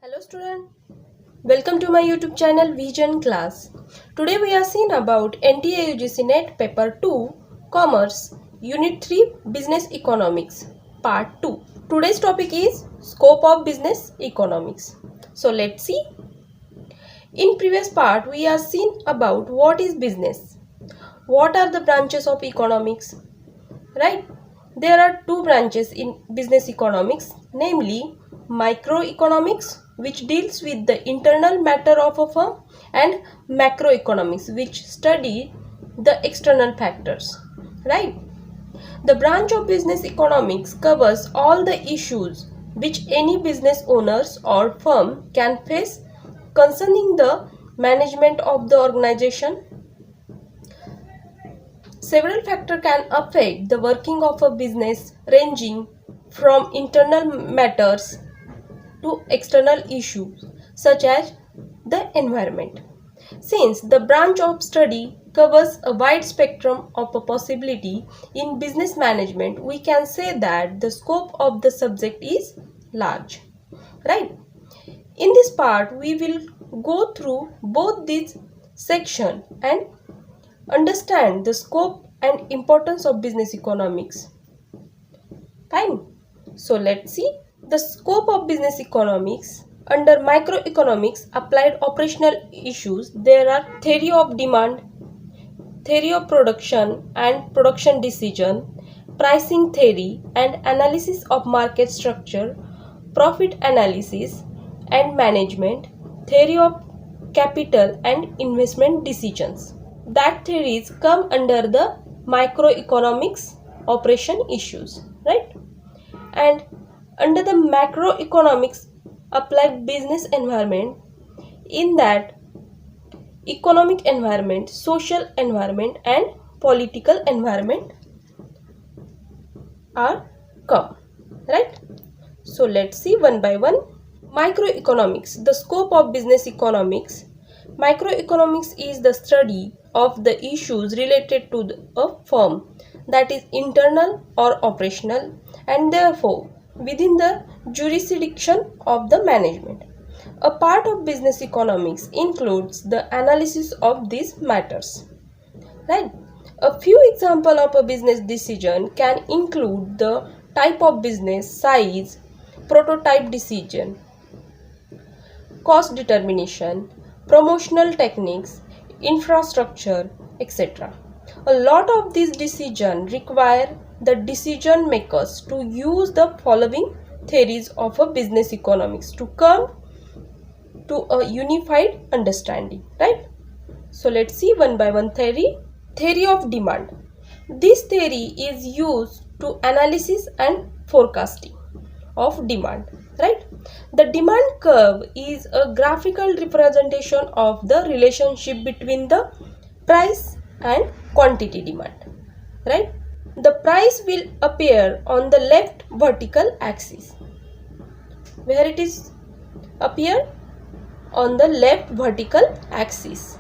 Hello student, welcome to my YouTube channel Vision Class. Today we are seeing about NTA UGC NET Paper 2 Commerce Unit 3 Business Economics Part 2. Today's topic is Scope of Business Economics. So let's see. In previous part we are seen about what is business. What are the branches of economics? Right? There are two branches in business economics, namely microeconomics, which deals with the internal matter of a firm, and macroeconomics, which study the external factors. Right? The branch of business economics covers all the issues which any business owners or firm can face concerning the management of the organization. Several factors can affect the working of a business, ranging from internal matters to external issues such as the environment. Since the branch of study covers a wide spectrum of a possibility in business management, we can say that the scope of the subject is large. Right? In this part, we will go through both these sections and understand the scope and importance of business economics. Fine. So let's see the scope of business economics. Under microeconomics applied operational issues, there are theory of demand, theory of production and production decision, pricing theory and analysis of market structure, profit analysis and management, theory of capital and investment decisions. That theories come under the microeconomics operation issues, right? And under the macroeconomics applied business environment, in that economic environment, social environment and political environment are come, right? So let's see one by one. Microeconomics, the scope of business economics. Microeconomics is the study of the issues related to a firm, that is internal or operational, and therefore within the jurisdiction of the management. A part of business economics includes the analysis of these matters. Right? A few examples of a business decision can include the type of business, size, prototype decision, cost determination, promotional techniques, infrastructure, etc. A lot of these decisions require the decision makers to use the following theories of a business economics to come to a unified understanding, right? So let's see one by one theory. Theory of demand. This theory is used to analysis and forecasting of demand, right? The demand curve is a graphical representation of the relationship between the price and quantity demand, right? The price will appear on the left vertical axis, where it is appear on the left vertical axis.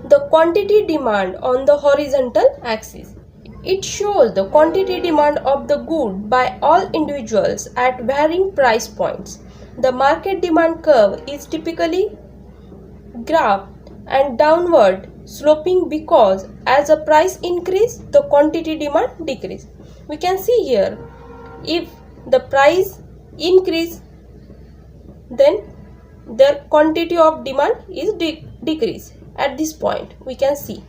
The quantity demand on the horizontal axis. It shows the quantity demand of the good by all individuals at varying price points. The market demand curve is typically graph and downward sloping because as a price increase, the quantity demand decrease. We can see here, if the price increase, then the quantity of demand is decrease. At this point, we can see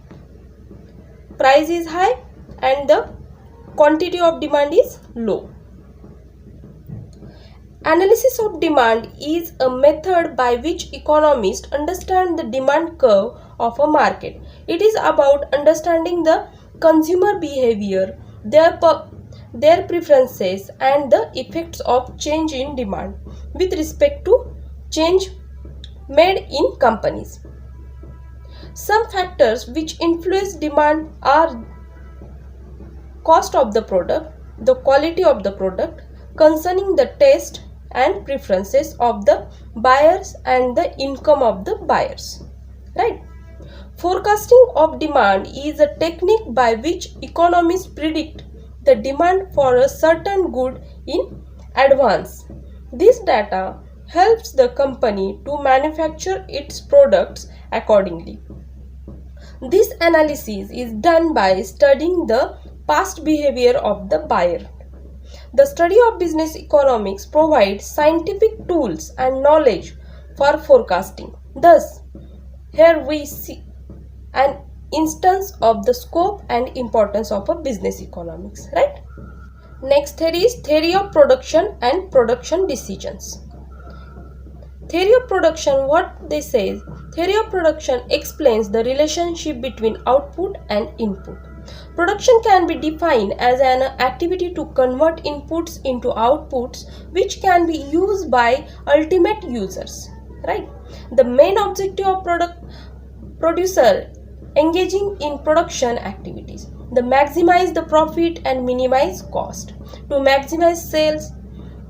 price is high and the quantity of demand is low. Analysis of demand is a method by which economists understand the demand curve of a market. It is about understanding the consumer behavior, their preferences and the effects of change in demand with respect to change made in companies. Some factors which influence demand are cost of the product, the quality of the product, concerning the taste and preferences of the buyers and the income of the buyers. Right? Forecasting of demand is a technique by which economists predict the demand for a certain good in advance. This data helps the company to manufacture its products accordingly. This analysis is done by studying the past behavior of the buyer. The study of business economics provides scientific tools and knowledge for forecasting. Thus, here we see an instance of the scope and importance of a business economics, right? Next theory is theory of production and production decisions. Theory of production, what they say, theory of production explains the relationship between output and input. Production can be defined as an activity to convert inputs into outputs which can be used by ultimate users, right? The main objective of producer engaging in production activities, to maximize the profit and minimize cost, to maximize sales,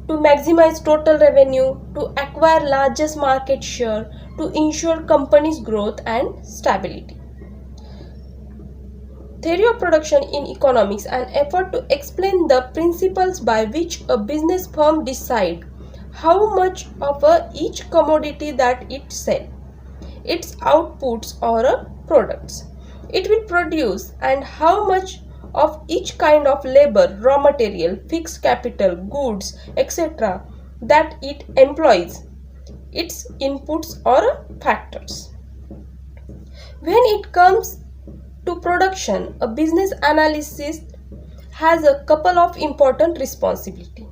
to maximize total revenue, to acquire largest market share, to ensure company's growth and stability. Theory of production in economics, an effort to explain the principles by which a business firm decides how much of each commodity that it sells, its outputs or products, it will produce, and how much of each kind of labor, raw material, fixed capital, goods, etc. that it employs, its inputs or factors. When it comes to production, a business analyst has a couple of important responsibilities.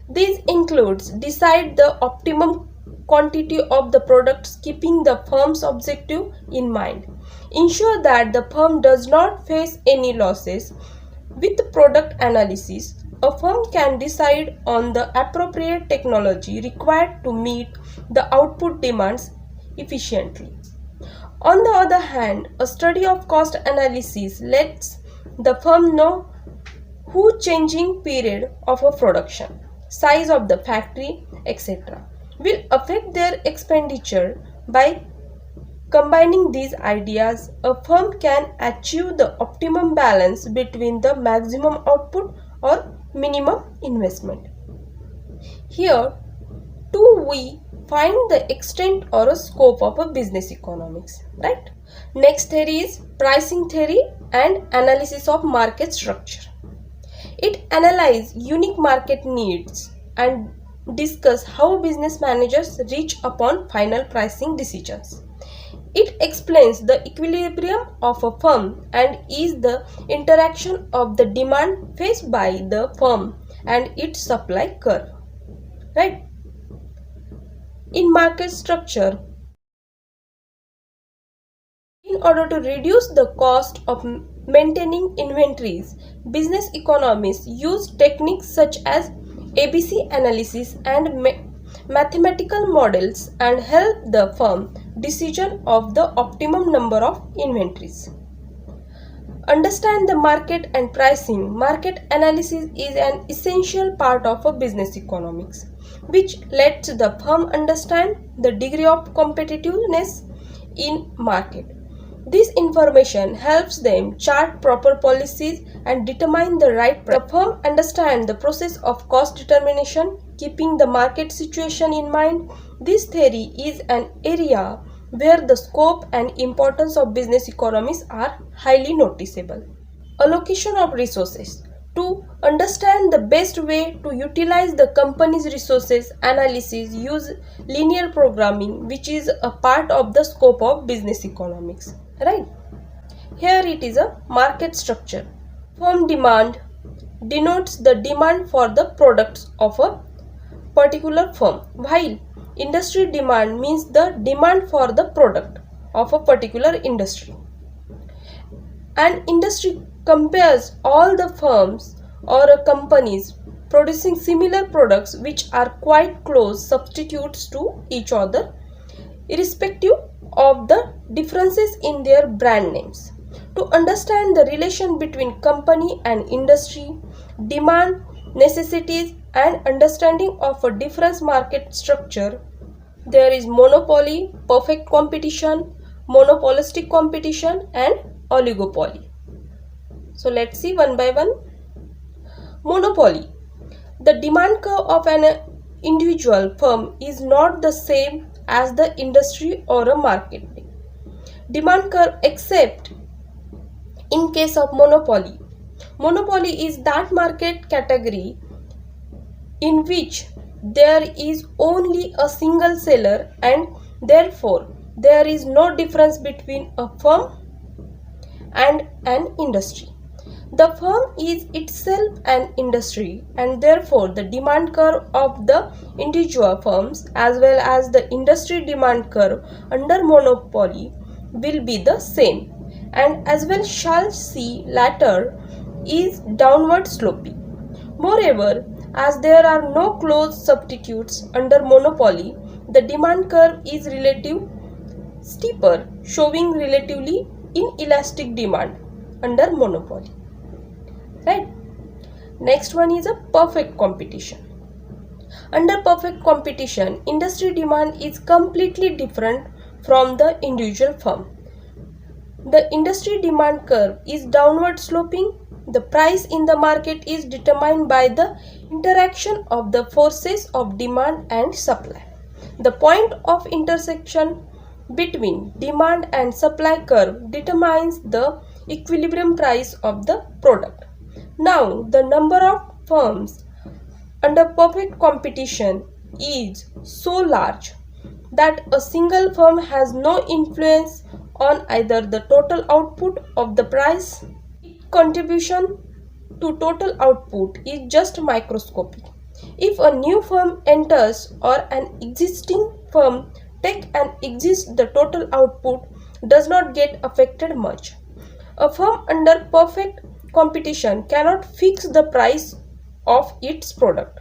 These includes decide the optimum quantity of the products keeping the firm's objective in mind, ensure that the firm does not face any losses. With product analysis, a firm can decide on the appropriate technology required to meet the output demands efficiently. On the other hand, a study of cost analysis lets the firm know who changing period of a production, size of the factory, etc. will affect their expenditure. By combining these ideas, a firm can achieve the optimum balance between the maximum output or minimum investment. Here, too, we find the extent or a scope of a business economics, right? Next theory is pricing theory and analysis of market structure. It analyzes unique market needs and discuss how business managers reach upon final pricing decisions. It explains the equilibrium of a firm and is the interaction of the demand faced by the firm and its supply curve, right? In market structure, in order to reduce the cost of maintaining inventories, business economists use techniques such as ABC analysis and mathematical models and help the firm decision of the optimum number of inventories. Understand the market and pricing. Market analysis is an essential part of a business economics, which lets the firm understand the degree of competitiveness in market. This information helps them chart proper policies and determine the right price. The firm understands the process of cost determination, keeping the market situation in mind. This theory is an area where the scope and importance of business economics are highly noticeable. Allocation of resources. To understand the best way to utilize the company's resources, analysis use linear programming, which is a part of the scope of business economics, right? Here it is a market structure. Firm demand denotes the demand for the products of a particular firm, while industry demand means the demand for the product of a particular industry. An industry compares all the firms or companies producing similar products which are quite close substitutes to each other, irrespective of the differences in their brand names. To understand the relation between company and industry, demand, necessities, and understanding of a different market structure, there is monopoly, perfect competition, monopolistic competition and oligopoly. So let's see one by one. Monopoly. The demand curve of an individual firm is not the same as the industry or a market demand curve except in case of monopoly. Monopoly is that market category in which there is only a single seller and therefore there is no difference between a firm and an industry. The firm is itself an industry and therefore the demand curve of the individual firms as well as the industry demand curve under monopoly will be the same, and as well shall see latter is downward sloping. Moreover, as there are no close substitutes under monopoly, the demand curve is relatively steeper, showing relatively inelastic demand under monopoly. Right? Next one is a perfect competition. Under perfect competition, industry demand is completely different from the individual firm. The industry demand curve is downward sloping. The price in the market is determined by the interaction of the forces of demand and supply. The point of intersection between demand and supply curve determines the equilibrium price of the product. Now, the number of firms under perfect competition is so large that a single firm has no influence on either the total output of the price. Contribution to total output is just microscopic. If a new firm enters or an existing firm take and exist, the total output does not get affected much. A firm under perfect competition cannot fix the price of its product.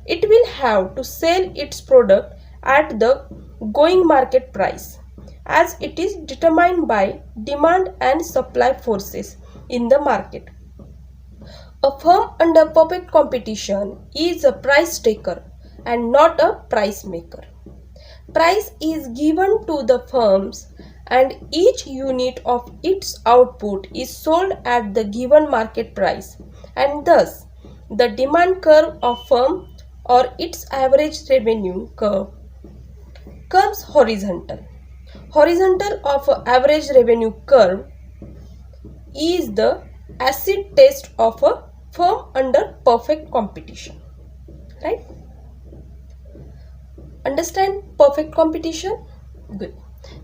It will have to sell its product at the going market price, as it is determined by demand and supply forces in the market. A firm under perfect competition is a price taker and not a price maker. Price is given to the firms and each unit of its output is sold at the given market price, and thus the demand curve of firm or its average revenue curve comes horizontal. Horizontal of average revenue curve is the acid test of a firm under perfect competition. Right? Understand perfect competition? Good.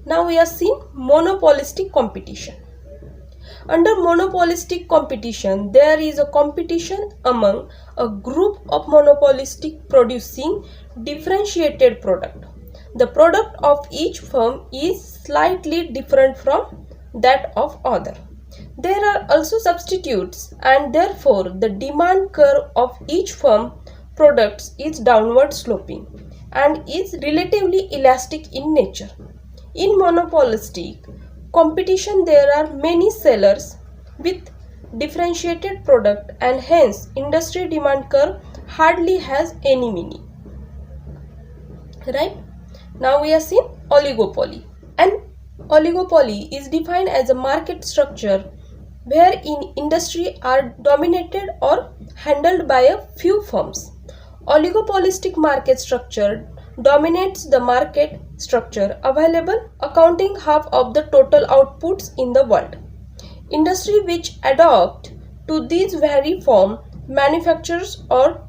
Now we are seeing monopolistic competition. Under monopolistic competition, there is a competition among a group of monopolistic producing differentiated product. The product of each firm is slightly different from that of other. There are also substitutes, and therefore the demand curve of each firm products is downward sloping and is relatively elastic in nature. In monopolistic competition, there are many sellers with differentiated product and hence industry demand curve hardly has any meaning. Right? Now we are seeing oligopoly. An oligopoly is defined as a market structure wherein industry are dominated or handled by a few firms. Oligopolistic market structure dominates the market structure available, accounting half of the total outputs in the world. Industry which adopt to these very form manufactures or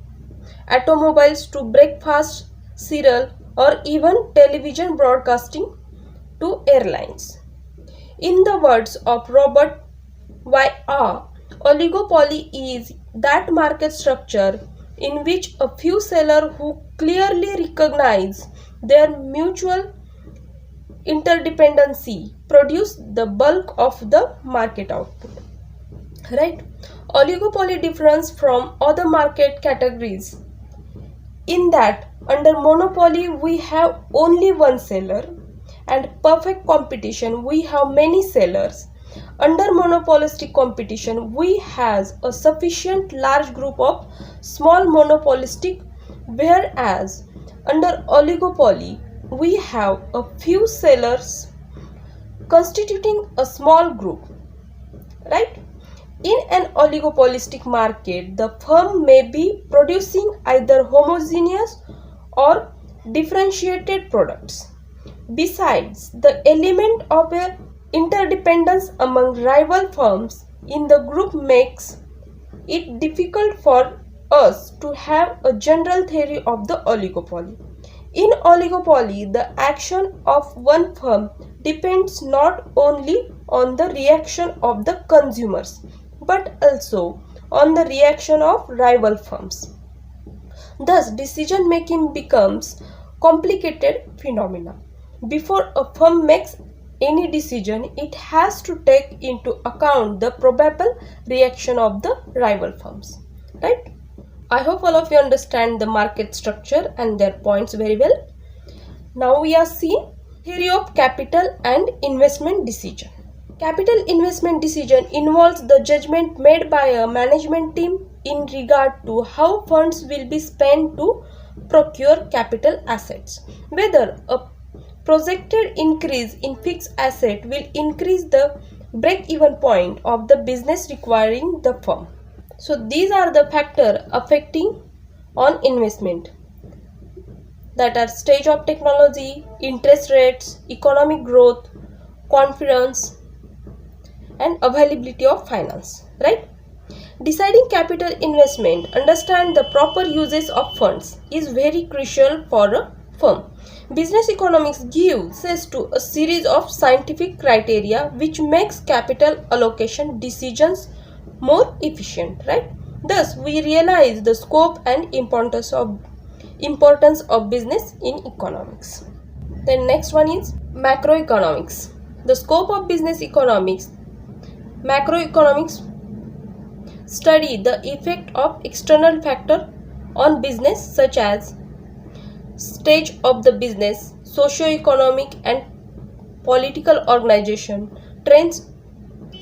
automobiles to breakfast cereal or even television broadcasting to airlines. In the words of Robert Y.R., oligopoly is that market structure in which a few sellers who clearly recognize their mutual interdependency produce the bulk of the market output. Right? Oligopoly differs from other market categories in that under monopoly we have only one seller and perfect competition we have many sellers. Under monopolistic competition we have a sufficient large group of small monopolistic, whereas under oligopoly we have a few sellers constituting a small group, right? In an oligopolistic market, the firm may be producing either homogeneous or differentiated products. Besides, the element of a interdependence among rival firms in the group makes it difficult for us to have a general theory of the oligopoly. In oligopoly, the action of one firm depends not only on the reaction of the consumers but also on the reaction of rival firms. Thus, decision making becomes complicated phenomena. Before a firm makes any decision, it has to take into account the probable reaction of the rival firms. Right? I hope all of you understand the market structure and their points very well. Now we are seeing theory of capital and investment decision. Capital investment decision involves the judgment made by a management team in regard to how funds will be spent to procure capital assets. Whether a projected increase in fixed asset will increase the break-even point of the business requiring the firm. So these are the factors affecting on investment, that are stage of technology, interest rates, economic growth, confidence, and availability of finance, right? Deciding capital investment, understand the proper uses of funds is very crucial for a firm. Business economics gives access to a series of scientific criteria which makes capital allocation decisions more efficient, right? Thus, we realize the scope and importance of business in economics. Then next one is macroeconomics. The scope of business economics. Macroeconomics study the effect of external factors on business such as stage of the business, socio-economic and political organization, trends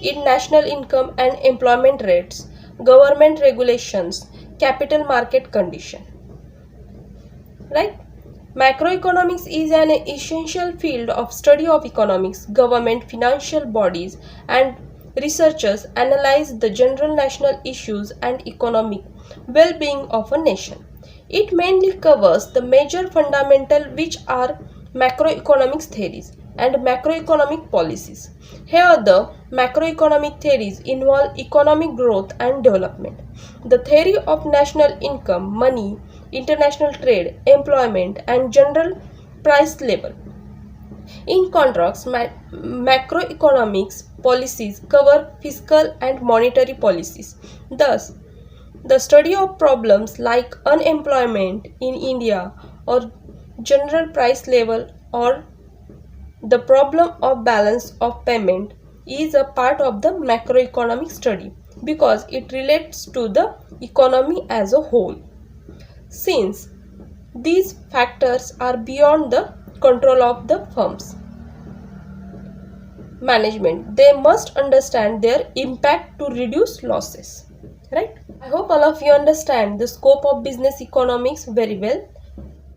in national income and employment rates, government regulations, capital market condition. Right? Macroeconomics is an essential field of study of economics. Government, financial bodies, and researchers analyze the general national issues and economic well-being of a nation. It mainly covers the major fundamentals, which are macroeconomics theories and macroeconomic policies. Here the macroeconomic theories involve economic growth and development, the theory of national income, money, international trade, employment, and general price level. In contrast, macroeconomics policies cover fiscal and monetary policies. Thus, the study of problems like unemployment in India or general price level or the problem of balance of payment is a part of the macroeconomic study because it relates to the economy as a whole. Since these factors are beyond the control of the firm's management, they must understand their impact to reduce losses. Right? I hope all of you understand the scope of business economics very well.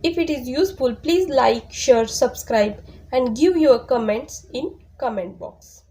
If it is useful, please like, share, subscribe, and give your comments in comment box.